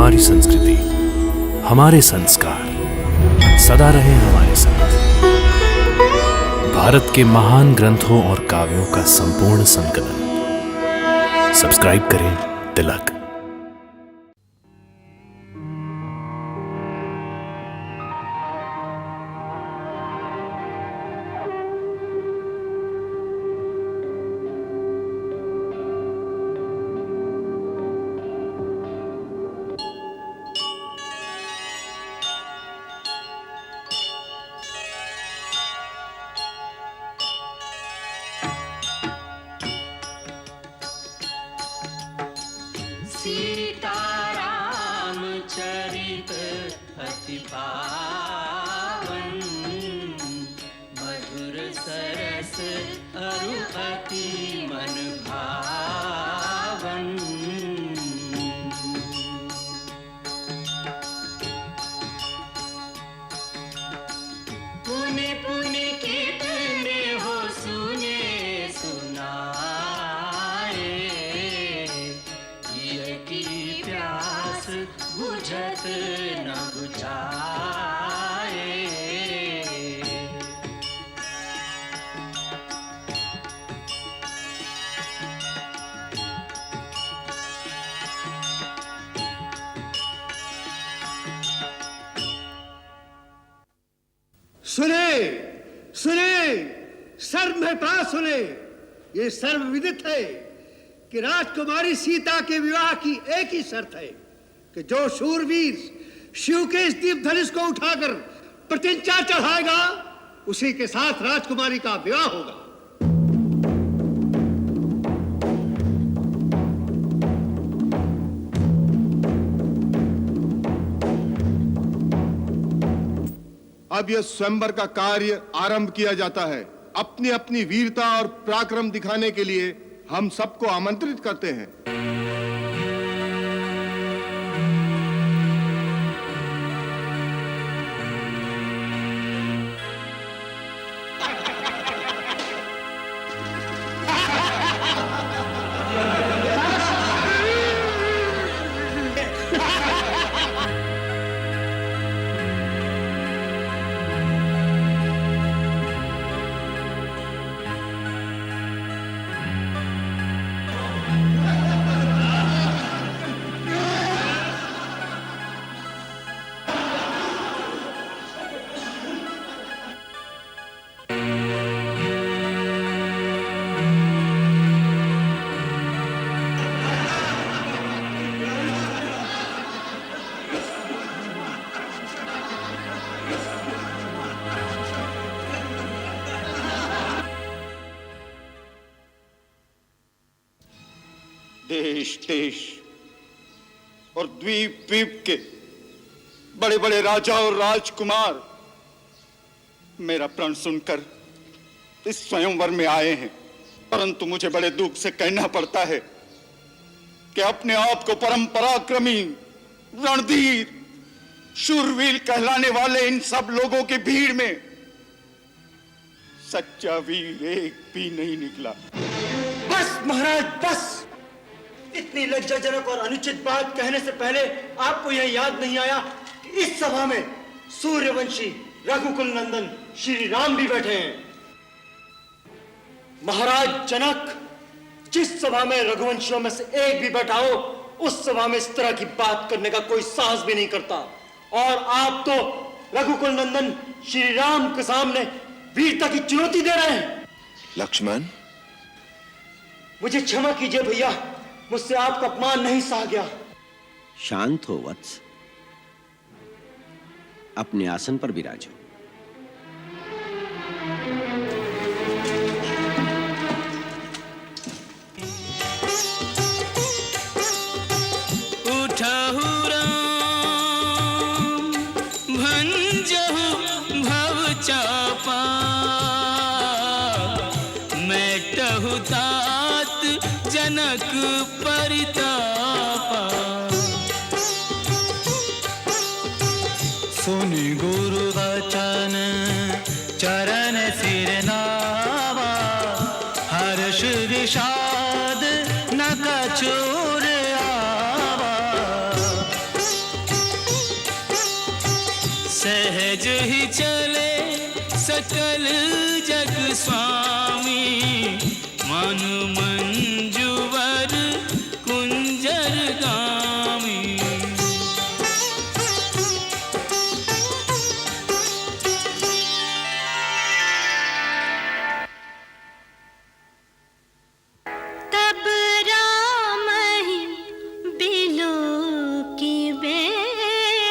हमारी संस्कृति, हमारे संस्कार सदा रहे हमारे साथ। भारत के महान ग्रंथों और काव्यों का संपूर्ण संकलन। सब्सक्राइब करें तिलक। सीताराम चरित अति पावन, मधुर सरस अरु अति मन भावन। पुनि पुनि कितने हो सुने सुनाए, की प्यास बुझत न बुझाए। सुने सुने सर्व में पास सुने, ये सर्व विदित है कि राजकुमारी सीता के विवाह की एक ही शर्त है कि जो शूरवीर शिव के इस दीप धनुष को उठाकर प्रतिज्ञा चढ़ाएगा, उसी के साथ राजकुमारी का विवाह होगा। अब यह स्वयंवर का कार्य आरंभ किया जाता है। अपनी अपनी वीरता और पराक्रम दिखाने के लिए हम सबको आमंत्रित करते हैं। देश देश और द्वीप द्वीप के बड़े बड़े राजा और राजकुमार मेरा प्रण सुनकर इस स्वयंवर में आए हैं, परंतु मुझे बड़े दुख से कहना पड़ता है कि अपने आप को परम पराक्रमी, रणधीर, शूरवीर कहलाने वाले इन सब लोगों की भीड़ में सच्चा वीर एक भी नहीं निकला। बस महाराज बस, इतनी लज्जाजनक और अनुचित बात कहने से पहले आपको यह याद नहीं आया कि इस सभा में सूर्यवंशी रघुकुल नंदन श्री राम भी बैठे हैं। महाराज जनक, जिस सभा में रघुवंशियों में से एक भी बैठा हो, उस सभा में इस तरह की बात करने का कोई साहस भी नहीं करता, और आप तो रघुकुल नंदन श्री राम के सामने वीरता की चुनौती दे रहे हैं। लक्ष्मण, मुझे क्षमा कीजिए भैया, मुझसे आपका अपमान नहीं सहा गया। शांत हो वत्स, अपने आसन पर विराजो। उठहु राम भंजहु भव चापा, मैटहु तात जनक परितापा। सुनि गुरु वचन चरण सिर नावा, हर्ष विषाद न कछुर आवा। सहज ही चले सकल जग स्वामी मन मंजुवर कुंजर गामी। तब राम ही बिलो की बेदेही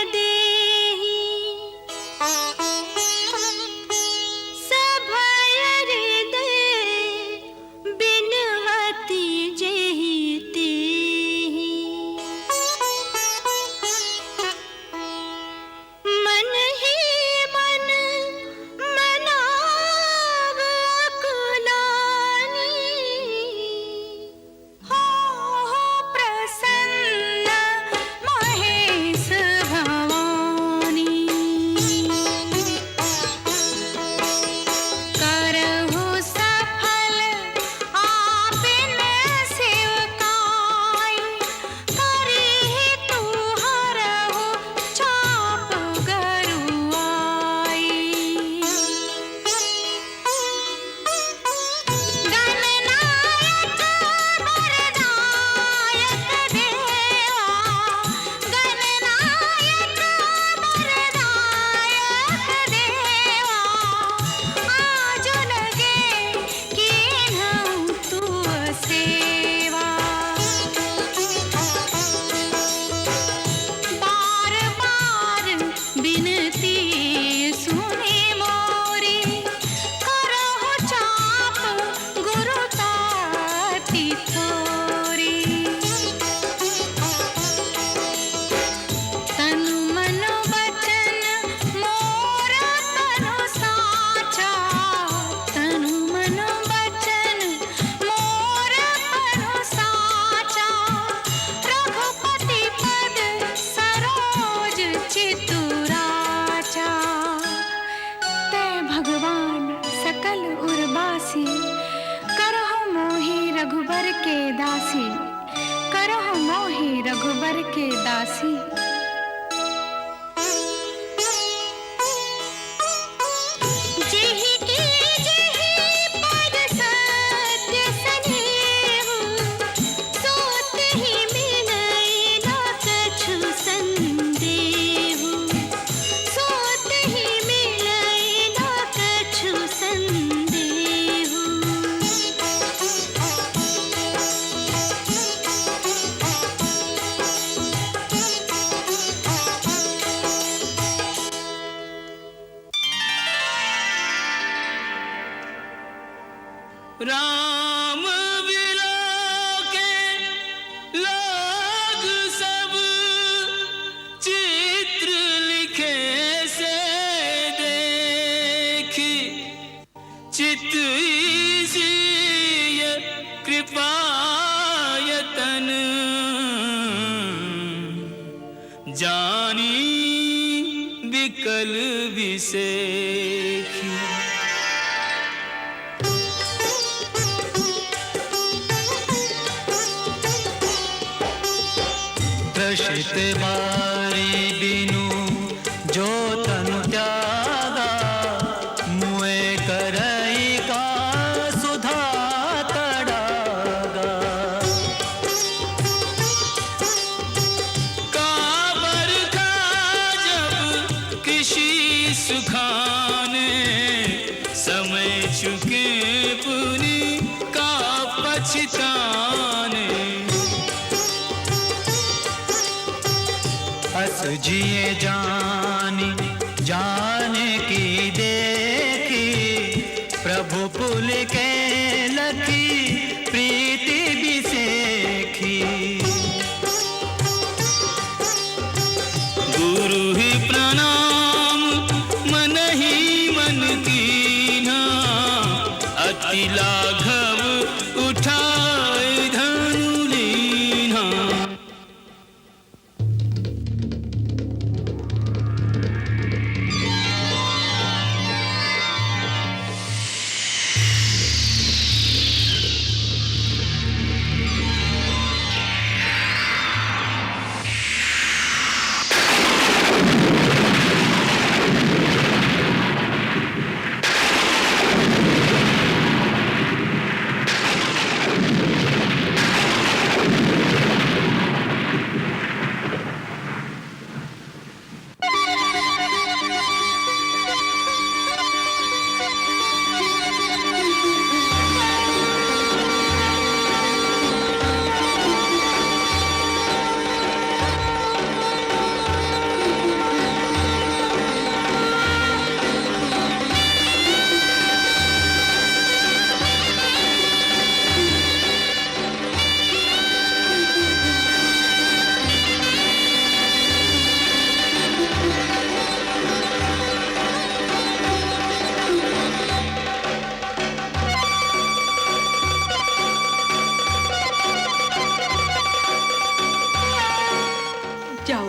सभय हृदय बिनवती जेहि तेहि। मन ही मन मनाव अकुलानी हो प्रसन्न महेश भवानी। करहु सफल आपिन सेवकाई करिहि तू हरहु चाप गरुआई। गणनायक वरदायक देवा गणनायक वरदायक देवा आज लगे कीन्हऊ तू सेवा। बार बार बिनती सुनी मोरी करहु चाप गुरु ताती थोरी। तनु मन वचन मोर तनु साचा तनु मन वचन मोर तनु साचा। रघुपति पद सरोज चितुराचा। तै भगवान सकल उर्वासी करहु मोहि रघुबर के दासी करहु मोहि रघुबर के दासी। जेहि की जेहि पद सत्य सनेहु सोतहि मिलई न कछु संदेहु सोतहि मिलई न कछु संदेहु। राम बिलोके लोग सब चित्र लिखे से देखी चित इसीय कृपायतन जानी विकल विसेखी। त्रसित बारी बिनु जो तनु त्यागा मुए करई का सुधा तड़ागा। काबर का जब कृषि सुखाने समय चुके पुनि का पछताने। हस जिए जानी जाने की देखी प्रभु पुल के लखी प्रीति बिसेखी। गुरु ही प्रणाम मन ही मन कीन्हा अति लाघव उठाए धनु लीन्हा।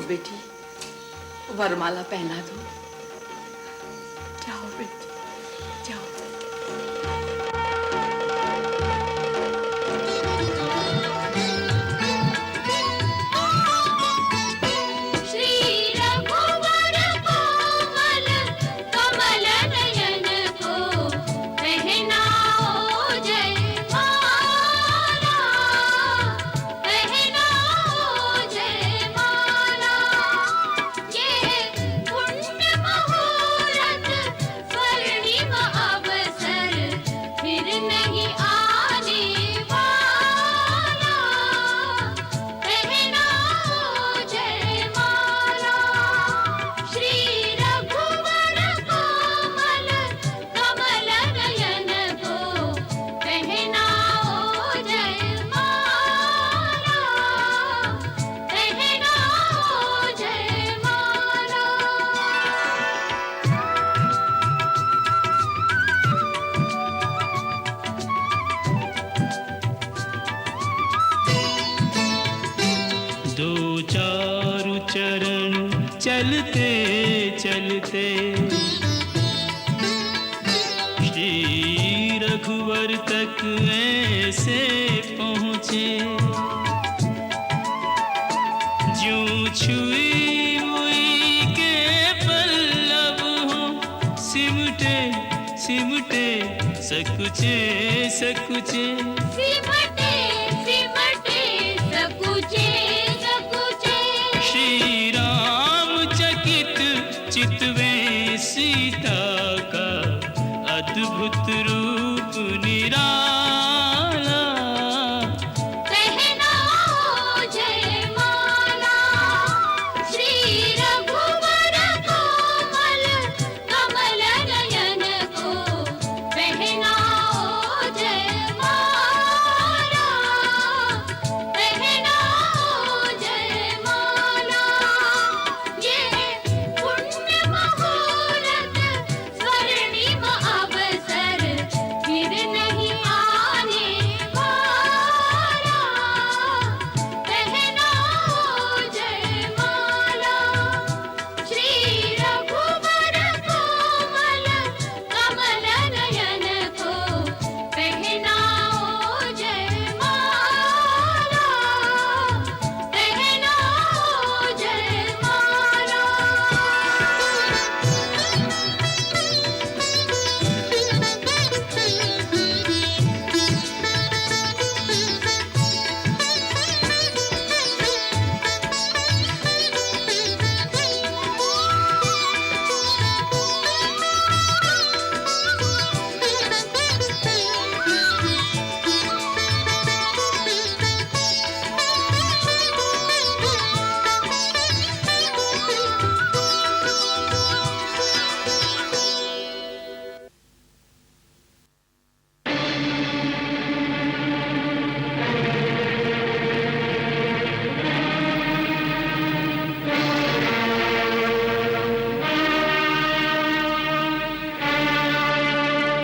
बेटी, वरमाला पहना दो। जाओ बेटी, जाओ। श्री रघुवर कोमल कमल नयन को पहनाओ जयमाला, पहनाओ जयमाला। ये पुण्य मुहूर्त स्वर्णिम अवसर फिर नहीं आने वाला, पहनाओ जयमाला। श्री रघुवर कोमल कमल नयन को पहनाओ जयमाला, पहनाओ जयमाला। दो चारु चरण चलते चलते श्री रघुवर तक ऐसे पहुँचे, ज्यों छुई हुई के पल्लव हो, सिमटे सिमटे सकुचे सकुचे। सिमटे सिमटे सकुचे सकुचे। श्री राम चकित चितवे सीता का अद्भुत रूप निराला, पहनाओ जयमाला। श्री रघुवर कोमल कमल नयन को पहनाओ जयमाला, पहनाओ जयमाला। ये पुण्य मुहूर्त स्वर्णिम अवसर फिर नहीं आने वाला, पहनाओ जयमाला। श्री रघुवर कोमल कमल नयन को पहनाओ जयमाला, पहनाओ जयमाला।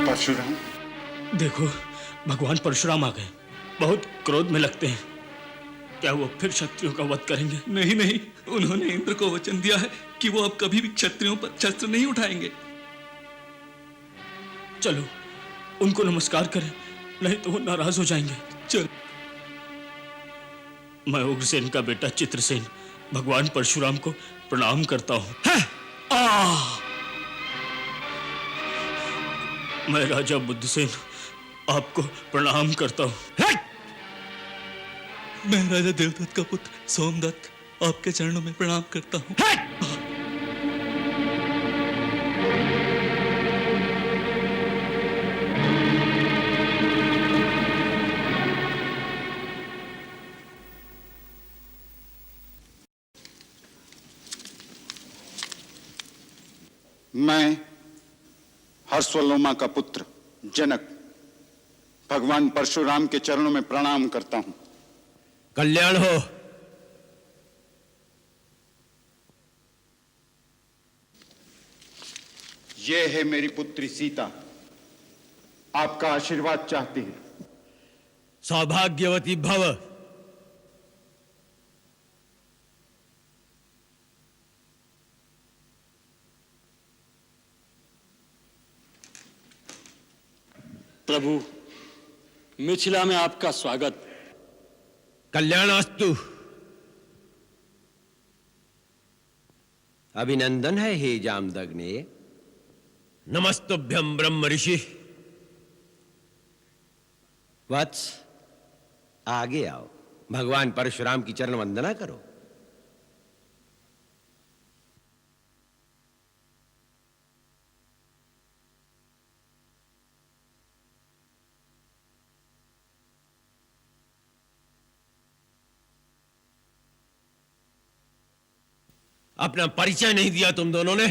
परशुराम, देखो, भगवान परशुराम आ गए। बहुत क्रोध में लगते हैं। क्या वो फिर क्षत्रियों का वध करेंगे? नहीं नहीं, उन्होंने इंद्र को वचन दिया है कि वो अब कभी भी क्षत्रियों पर शस्त्र नहीं उठाएंगे। चलो उनको नमस्कार करें, नहीं तो वो नाराज हो जाएंगे। चल। मैं उग्रसेन का बेटा चित्रसेन भगवान परशुराम को प्रणाम करता हूं। मैं राजा बुद्धसेन आपको प्रणाम करता हूं। मैं राजा देवदत्त का पुत्र सोमदत्त आपके चरणों में प्रणाम करता हूँ। मैं हर्षवलोमा का पुत्र जनक भगवान परशुराम के चरणों में प्रणाम करता हूं। कल्याण हो। ये है मेरी पुत्री सीता, आपका आशीर्वाद चाहती है। सौभाग्यवती भव। प्रभु, मिथिला में आपका स्वागत। कल्याणास्तु। अभिनंदन है हे जामदग्ने। नमस्तुभ्यं ब्रह्म ऋषि। वत्स, आगे आओ, भगवान परशुराम की चरण वंदना करो। अपना परिचय नहीं दिया तुम दोनों ने।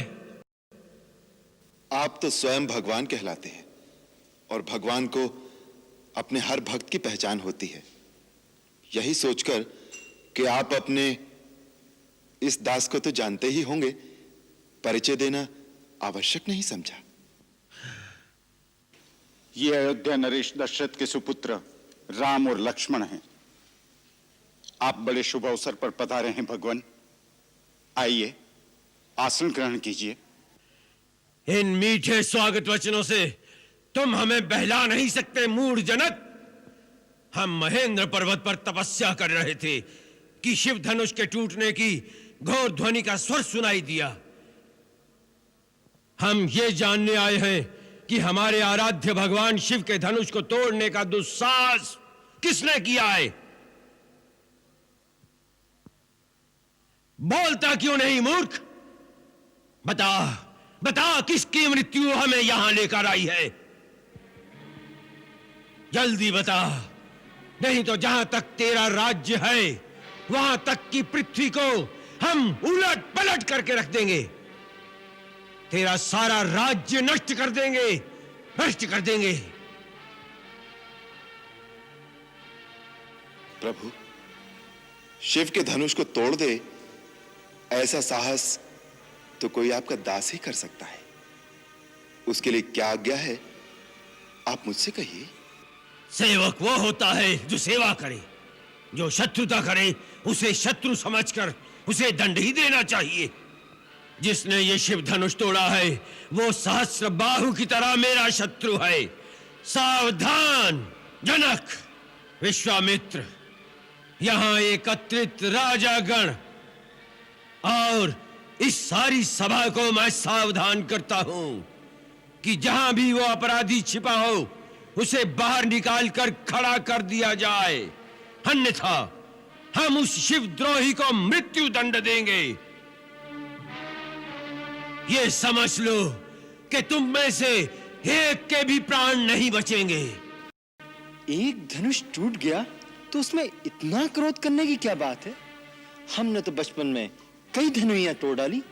आप तो स्वयं भगवान कहलाते हैं और भगवान को अपने हर भक्त की पहचान होती है। यही सोचकर कि आप अपने इस दास को तो जानते ही होंगे, परिचय देना आवश्यक नहीं समझा। ये अयोध्या नरेश दशरथ के सुपुत्र राम और लक्ष्मण हैं। आप बड़े शुभ अवसर पर पधारे हैं भगवान। आइए, आसन ग्रहण कीजिए। इन मीठे स्वागत वचनों से तुम हमें बहला नहीं सकते मूढ़ जनक। हम महेंद्र पर्वत पर तपस्या कर रहे थे कि शिव धनुष के टूटने की घोर ध्वनि का स्वर सुनाई दिया। हम ये जानने आए हैं कि हमारे आराध्य भगवान शिव के धनुष को तोड़ने का दुस्साहस किसने किया है। बोलता क्यों नहीं मूर्ख? बता बता, किसकी मृत्यु हमें यहां लेकर आई है? जल्दी बता, नहीं तो जहां तक तेरा राज्य है वहां तक की पृथ्वी को हम उलट पलट करके रख देंगे। तेरा सारा राज्य नष्ट कर देंगे, भ्रष्ट कर देंगे। प्रभु, शिव के धनुष को तोड़ दे, ऐसा साहस तो कोई आपका दास ही कर सकता है। उसके लिए क्या आज्ञा है, आप मुझसे कहिए। सेवक वो होता है जो सेवा करे। जो शत्रुता करे उसे शत्रु समझकर उसे दंड ही देना चाहिए। जिसने ये शिव धनुष तोड़ा है वो सहस्र बाहु की तरह मेरा शत्रु है। सावधान जनक, विश्वामित्र, यहां एकत्रित राजागण और इस सारी सभा को मैं सावधान करता हूं कि जहां भी वो अपराधी छिपा हो उसे बाहर निकालकर खड़ा कर दिया जाए, अन्यथा हम उस शिवद्रोही को मृत्यु दंड देंगे। ये समझ लो कि तुम में से एक के भी प्राण नहीं बचेंगे। एक धनुष टूट गया तो उसमें इतना क्रोध करने की क्या बात है? हमने तो बचपन में कई धनुइयां तोड़ डाली,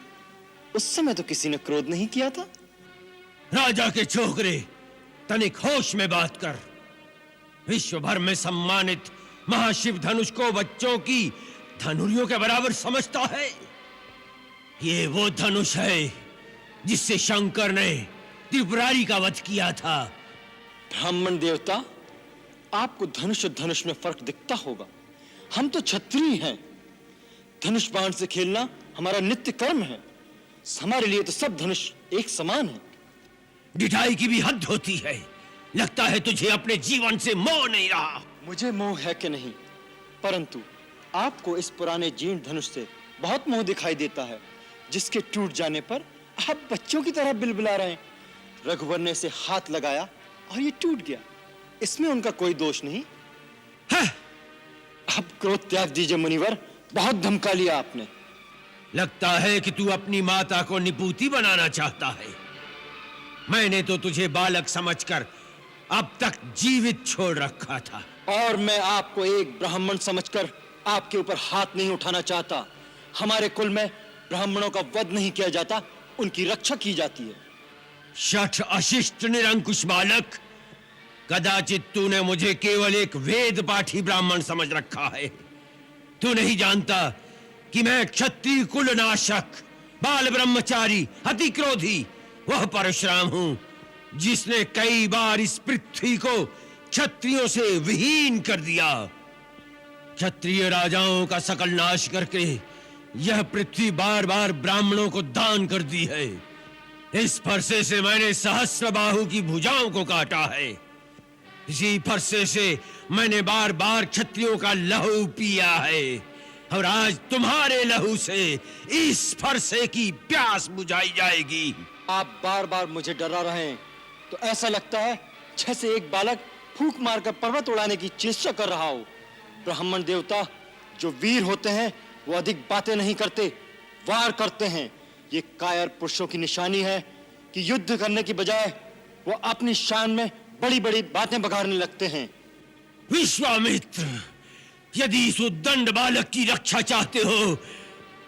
उस समय तो किसी ने क्रोध नहीं किया था। राजा के छोकरे, तनिक होश में बात कर। विश्व भर में सम्मानित महाशिव धनुष को बच्चों की धनुरियों के बराबर समझता है। ये वो धनुष है जिससे शंकर ने त्रिपुरारी का वध किया था। ब्राह्मण देवता, आपको धनुष और धनुष में फर्क दिखता होगा। हम तो क्षत्रिय हैं। धनुष बाण से खेलना हमारा नित्य कर्म है। हमारे लिए तो सब धनुष एक समान है। ढिठाई की भी हद होती है। लगता है तुझे अपने जीवन से मोह नहीं रहा। मुझे मोह है कि नहीं, परंतु आपको इस पुराने जीर्ण धनुष से बहुत मोह दिखाई देता है, जिसके टूट जाने पर आप बच्चों की तरह बिलबिला रहे हैं। रघुवर ने इसे हाथ लगाया और ये टूट गया, इसमें उनका कोई दोष नहीं है। अब क्रोध त्याग दीजिए मुनिवर, बहुत धमका लिया आपने। लगता है कि तू अपनी माता को निपूती बनाना चाहता है। मैंने तो तुझे बालक समझकर अब तक जीवित छोड़ रखा था। और मैं आपको एक ब्राह्मण समझकर आपके ऊपर हाथ नहीं उठाना चाहता। हमारे कुल में ब्राह्मणों का वध नहीं किया जाता, उनकी रक्षा की जाती है। शठ अशिष्ट निरंकुश बालक, कदाचित तूने मुझे केवल एक वेद पाठी ब्राह्मण समझ रखा है। तू नहीं जानता कि मैं क्षत्रिय कुल नाशक, बाल ब्रह्मचारी, अति क्रोधी वह परशुराम हूं जिसने कई बार इस पृथ्वी को क्षत्रियों से विहीन कर दिया। क्षत्रिय राजाओं का सकल नाश करके यह पृथ्वी बार बार ब्राह्मणों को दान कर दी है। इस फरसे से मैंने सहस्र बाहु की भुजाओं को काटा है। इसी फरसे से मैंने बार बार क्षत्रियों का लहू पिया है, और आज तुम्हारे लहू से इस फरसे की प्यास बुझाई जाएगी। आप बार बार मुझे डरा रहे हैं तो ऐसा लगता है जैसे एक बालक फूंक मारकर पर्वत उड़ाने की चेष्टा कर रहा हो। ब्राह्मण देवता जो वीर होते हैं वो अधिक बातें नहीं करते, वार करते हैं। ये कायर पुरुषों की निशानी है कि युद्ध करने की बजाय वो अपनी शान में बड़ी बड़ी बातें बघाड़ने लगते हैं। विश्वामित्र, यदि इस उद्दंड बालक की रक्षा चाहते हो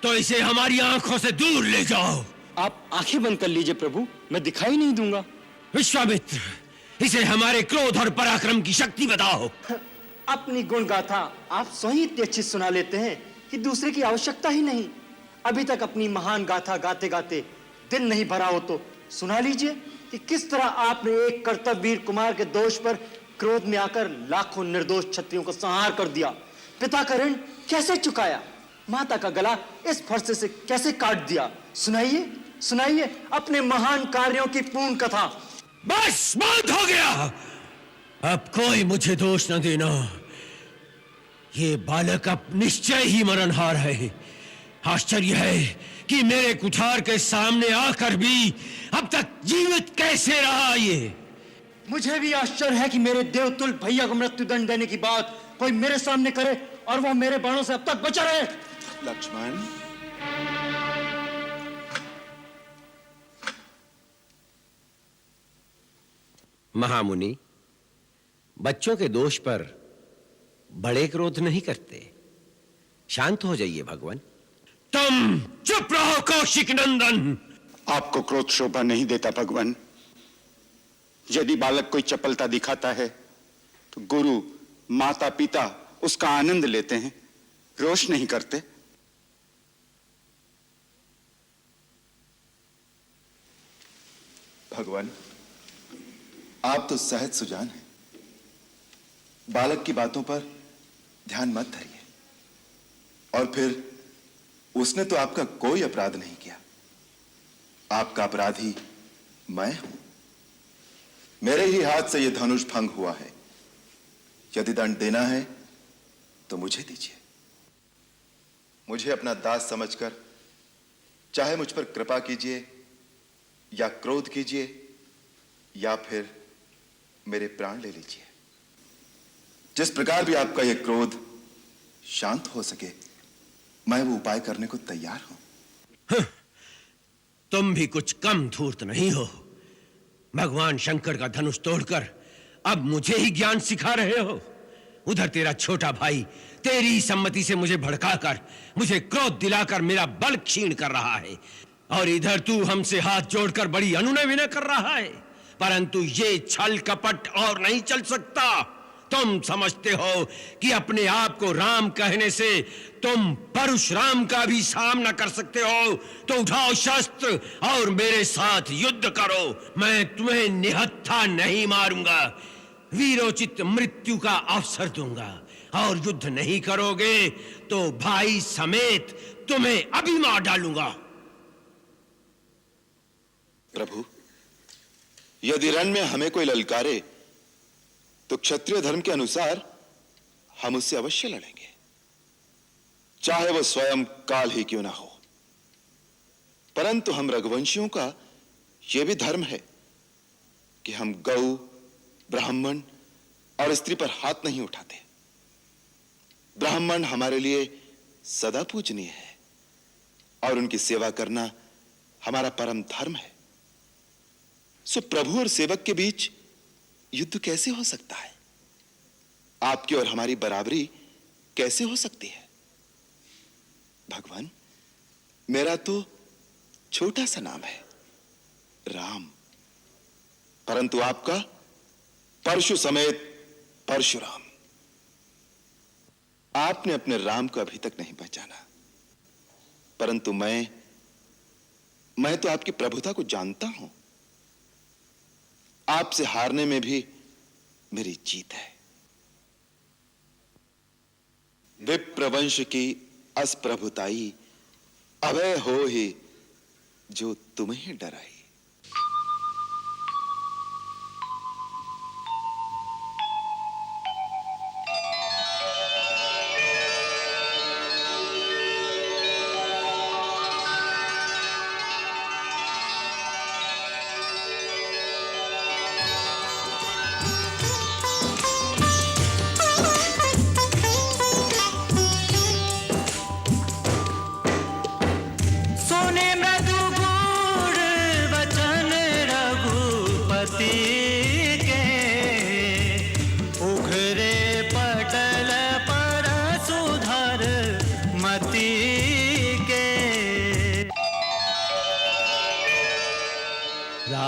तो इसे हमारी आंखों से दूर ले जाओ। आप आंखें बंद कर लीजिए प्रभु, मैं दिखाई नहीं दूंगा। विश्वामित्र, इसे हमारे क्रोध और पराक्रम की शक्ति बताओ। अपनी गुण गाथा आप स्वयं इतनी अच्छी सुना लेते हैं कि दूसरे की आवश्यकता ही नहीं। अभी तक अपनी महान गाथा गाते गाते दिन नहीं भरा हो तो सुना लीजिए कि किस तरह आपने एक कर्तव्यवीर कुमार के दोष पर क्रोध में आकर लाखों निर्दोष क्षत्रियों को संहार कर दिया, पिता का ऋण कैसे चुकाया, माता का गला इस फरसे से कैसे काट दिया। सुनाइए सुनाइए अपने महान कार्यों की पूर्ण कथा। बस बहुत हो गया, अब कोई मुझे दोष न देना। ये बालक अब निश्चय ही मरणहार है। आश्चर्य है कि मेरे कुठार के सामने आकर भी अब तक जीवित कैसे रहा। ये मुझे भी आश्चर्य है कि मेरे देवतुल भैया को मृत्युदंड देने की बात कोई मेरे सामने करे और वो मेरे बाणों से अब तक बचा रहे। लक्ष्मण, महामुनि, बच्चों के दोष पर बड़े क्रोध नहीं करते। शांत हो जाइए भगवान। तुम चुप रहो कौशिक नंदन। आपको क्रोध शोभा नहीं देता भगवान। यदि बालक कोई चपलता दिखाता है तो गुरु माता पिता उसका आनंद लेते हैं, रोष नहीं करते। भगवान, आप तो सहज सुजान हैं। बालक की बातों पर ध्यान मत धरिए। और फिर उसने तो आपका कोई अपराध नहीं किया। आपका अपराधी मैं हूं। मेरे ही हाथ से यह धनुष भंग हुआ है। यदि दंड देना है तो मुझे दीजिए। मुझे अपना दास समझकर चाहे मुझ पर कृपा कीजिए या क्रोध कीजिए या फिर मेरे प्राण ले लीजिए। जिस प्रकार भी आपका यह क्रोध शांत हो सके, मैं वो उपाय करने को तैयार हूं। तुम भी कुछ कम धूर्त नहीं हो। भगवान शंकर का धनुष तोड़कर अब मुझे ही ज्ञान सिखा रहे हो। उधर तेरा छोटा भाई तेरी सम्मति से मुझे भड़काकर, मुझे क्रोध दिलाकर मेरा बल क्षीण कर रहा है, और इधर तू हमसे हाथ जोड़कर बड़ी अनुनय विनय कर रहा है। परंतु ये छल कपट और नहीं चल सकता। तुम समझते हो कि अपने आप को राम कहने से तुम परशुराम का भी सामना कर सकते हो, तो उठाओ शस्त्र और मेरे साथ युद्ध करो। मैं तुम्हें निहत्था नहीं मारूंगा, वीरोचित मृत्यु का अवसर दूंगा। और युद्ध नहीं करोगे तो भाई समेत तुम्हें अभी मार डालूंगा। प्रभु, यदि रण में हमें कोई ललकारे तो क्षत्रिय धर्म के अनुसार हम उससे अवश्य लड़ेंगे, चाहे वह स्वयं काल ही क्यों ना हो। परंतु हम रघुवंशियों का यह भी धर्म है कि हम गौ, ब्राह्मण और स्त्री पर हाथ नहीं उठाते। ब्राह्मण हमारे लिए सदा पूजनीय है और उनकी सेवा करना हमारा परम धर्म है। सो प्रभु और सेवक के बीच युद्ध कैसे हो सकता है? आपकी और हमारी बराबरी कैसे हो सकती है? भगवान, मेरा तो छोटा सा नाम है राम, परंतु आपका परशु समेत परशुराम। आपने अपने राम को अभी तक नहीं पहचाना, परंतु मैं तो आपकी प्रभुता को जानता हूं। आपसे हारने में भी मेरी जीत है। विप्रवंश की असप्रभुताई अभय हो ही जो तुम्हें डराई।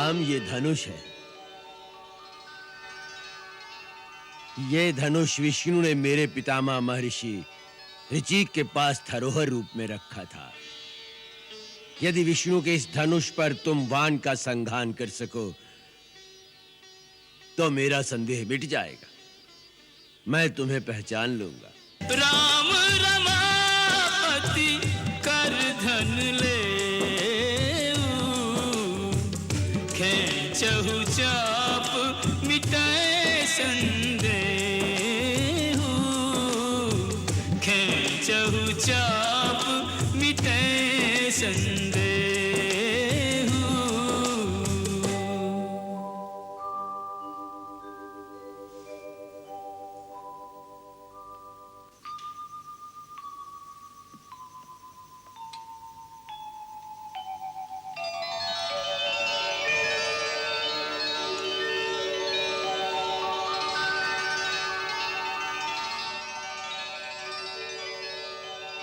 राम, ये धनुष है। ये धनुष विष्णु ने मेरे पितामह महर्षि ऋचिक के पास धरोहर रूप में रखा था। यदि विष्णु के इस धनुष पर तुम वान का संघान कर सको तो मेरा संदेह मिट जाएगा। मैं तुम्हें पहचान लूंगा। राम रमापति कर धन ले खेचहु चाप मिटाए संदेह खेचहु चाप मिटाए संदेह।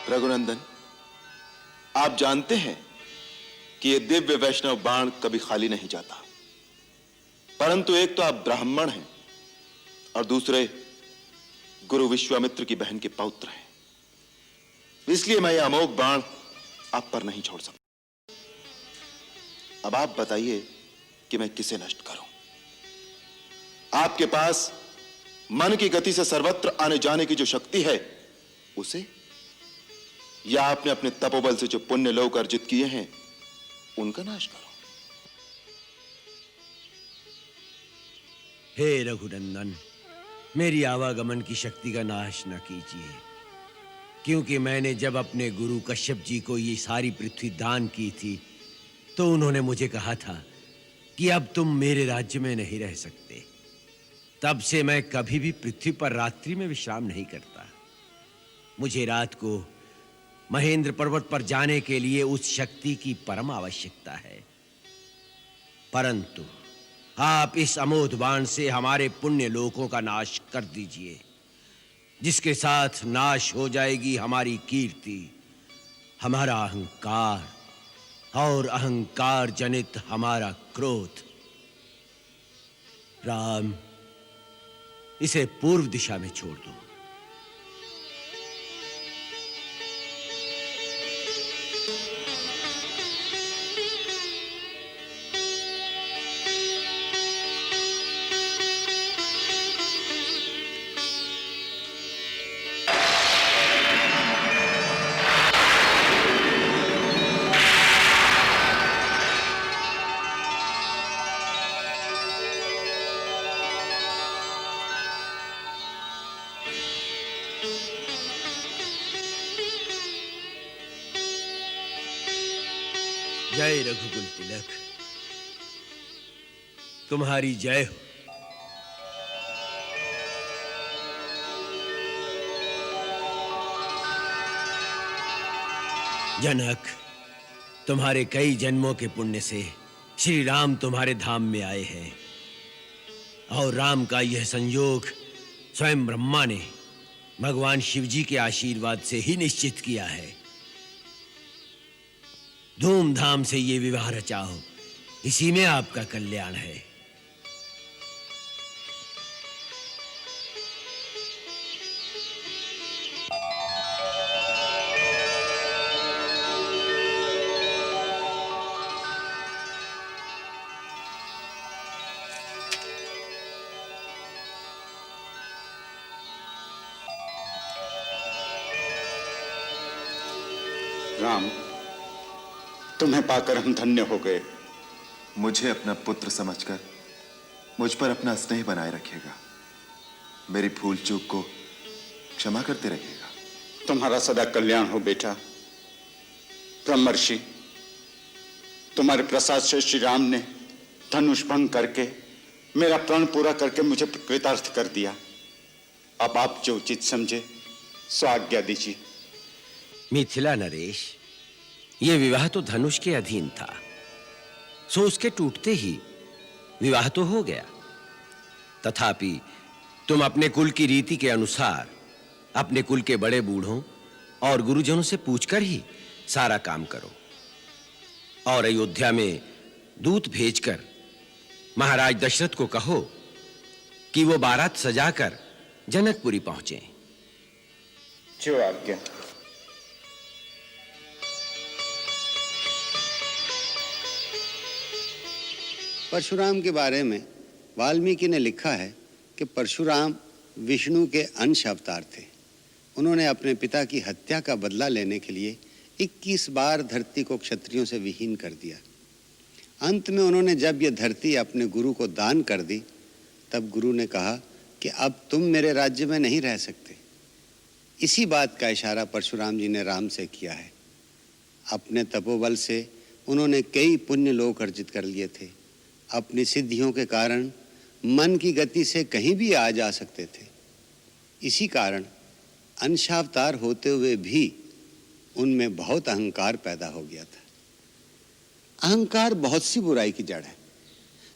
रघुनंदन, आप जानते हैं कि ये दिव्य वैष्णव बाण कभी खाली नहीं जाता, परंतु एक तो आप ब्राह्मण हैं और दूसरे गुरु विश्वामित्र की बहन के पौत्र हैं, इसलिए मैं यह अमोघ बाण आप पर नहीं छोड़ सकता। अब आप बताइए कि मैं किसे नष्ट करूं? आपके पास मन की गति से सर्वत्र आने जाने की जो शक्ति है उसे, या आपने अपने तपोबल से जो पुण्य लोक अर्जित किए हैं उनका नाश करो। हे रघुनंदन, मेरी आवागमन की शक्ति का नाश न कीजिए, क्योंकि मैंने जब अपने गुरु कश्यप जी को ये सारी पृथ्वी दान की थी तो उन्होंने मुझे कहा था कि अब तुम मेरे राज्य में नहीं रह सकते। तब से मैं कभी भी पृथ्वी पर रात्रि में विश्राम नहीं करता। मुझे रात को महेंद्र पर्वत पर जाने के लिए उस शक्ति की परम आवश्यकता है, परंतु आप इस अमोघ बाण से हमारे पुण्य लोकों का नाश कर दीजिए, जिसके साथ नाश हो जाएगी हमारी कीर्ति, हमारा अहंकार और अहंकार जनित हमारा क्रोध। राम, इसे पूर्व दिशा में छोड़ दो। जय रघुकुल तिलक, तुम्हारी जय हो। जनक, तुम्हारे कई जन्मों के पुण्य से श्री राम तुम्हारे धाम में आए हैं, और राम का यह संयोग स्वयं ब्रह्मा ने भगवान शिव जी के आशीर्वाद से ही निश्चित किया है। धूमधाम से ये विवाह रचाओ, इसी में आपका कल्याण है। राम, तुम्हें पाकर हम धन्य हो गए। मुझे अपना पुत्र समझकर मुझ पर अपना स्नेह बनाए रखिएगा, मेरी भूल चूक को क्षमा करते रहिएगा। तुम्हारा सदा कल्याण हो बेटा। ब्रह्मर्षि, तुम्हारे प्रसाद से श्री राम ने धनुष भंग करके मेरा प्रण पूरा करके मुझे कृतार्थ कर दिया। अब आप जो उचित समझे सो आज्ञा दीजिए। मिथिला नरेश, यह विवाह तो धनुष के अधीन था, सो उसके टूटते ही विवाह तो हो गया। तथापि तुम अपने कुल की रीति के अनुसार अपने कुल के बड़े बूढ़ों और गुरुजनों से पूछकर ही सारा काम करो, और अयोध्या में दूत भेजकर महाराज दशरथ को कहो कि वो बारात सजाकर जनकपुरी पहुंचे। जो आज्ञा। परशुराम के बारे में वाल्मीकि ने लिखा है कि परशुराम विष्णु के अंश अवतार थे। उन्होंने अपने पिता की हत्या का बदला लेने के लिए 21 बार धरती को क्षत्रियों से विहीन कर दिया। अंत में उन्होंने जब यह धरती अपने गुरु को दान कर दी, तब गुरु ने कहा कि अब तुम मेरे राज्य में नहीं रह सकते। इसी बात का इशारा परशुराम जी ने राम से किया है। अपने तपोबल से उन्होंने कई पुण्य लोक अर्जित कर लिए थे। अपनी सिद्धियों के कारण मन की गति से कहीं भी आ जा सकते थे। इसी कारण अंशावतार होते हुए भी उनमें बहुत अहंकार पैदा हो गया था। अहंकार बहुत सी बुराई की जड़ है,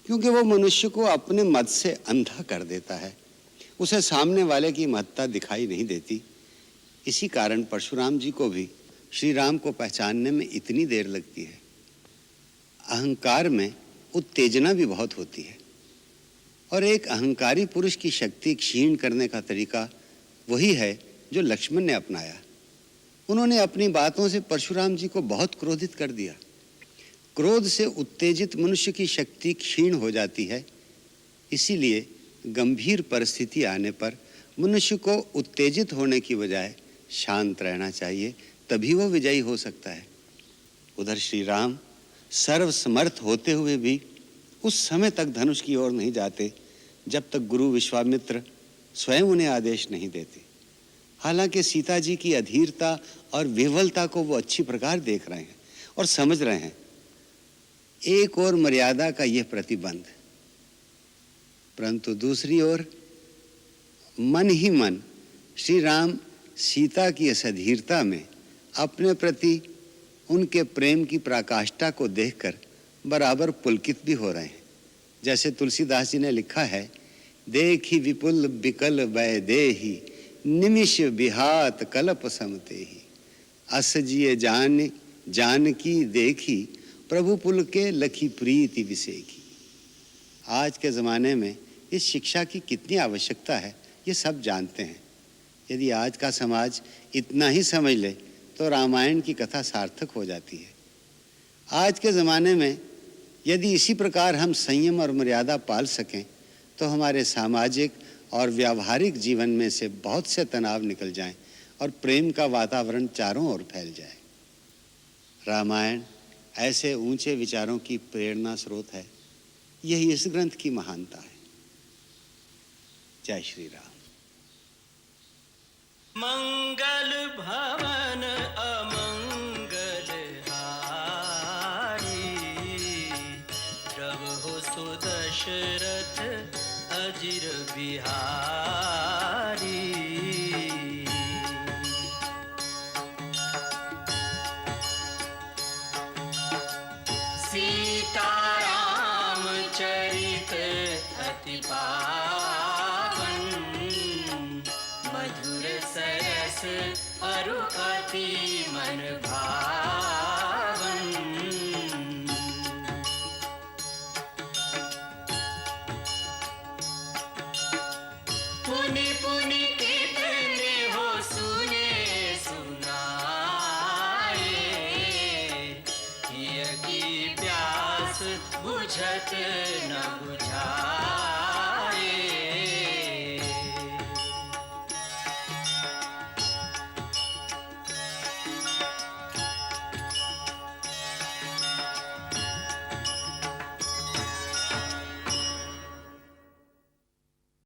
क्योंकि वो मनुष्य को अपने मत से अंधा कर देता है। उसे सामने वाले की महत्ता दिखाई नहीं देती। इसी कारण परशुराम जी को भी श्री राम को पहचानने में इतनी देर लगती है। अहंकार में उत्तेजना भी बहुत होती है, और एक अहंकारी पुरुष की शक्ति क्षीण करने का तरीका वही है जो लक्ष्मण ने अपनाया। उन्होंने अपनी बातों से परशुराम जी को बहुत क्रोधित कर दिया। क्रोध से उत्तेजित मनुष्य की शक्ति क्षीण हो जाती है। इसीलिए गंभीर परिस्थिति आने पर मनुष्य को उत्तेजित होने की बजाय शांत रहना चाहिए, तभी वो विजयी हो सकता है। उधर श्री राम सर्वसमर्थ होते हुए भी उस समय तक धनुष की ओर नहीं जाते जब तक गुरु विश्वामित्र स्वयं उन्हें आदेश नहीं देते। हालांकि सीता जी की अधीरता और विह्वलता को वो अच्छी प्रकार देख रहे हैं और समझ रहे हैं। एक और मर्यादा का यह प्रतिबंध, परंतु दूसरी ओर मन ही मन श्री राम सीता की इस अधीरता में अपने प्रति उनके प्रेम की पराकाष्ठा को देखकर बराबर पुलकित भी हो रहे हैं। जैसे तुलसीदास जी ने लिखा है, देखी विपुल बिकल वै देही निमिष बिहात कल्प समते ही अस जिये जानकी देखी प्रभु पुल के लखी प्रीति विसेखी। आज के ज़माने में इस शिक्षा की कितनी आवश्यकता है ये सब जानते हैं। यदि आज का समाज इतना ही समझ ले तो रामायण की कथा सार्थक हो जाती है। आज के ज़माने में यदि इसी प्रकार हम संयम और मर्यादा पाल सकें तो हमारे सामाजिक और व्यावहारिक जीवन में से बहुत से तनाव निकल जाएं और प्रेम का वातावरण चारों ओर फैल जाए। रामायण ऐसे ऊंचे विचारों की प्रेरणा स्रोत है। यही इस ग्रंथ की महानता है। जय श्री राम। मंगल भवन अमंगल हारी प्रभु सुदशरथ अजिर बिहारी। सीताराम चरित अति पावन मधुर सरस अरु अति मन भावन। पुनि पुनि कितने हो सुने सुनाए हिय की प्यास बुझत न बुझाए।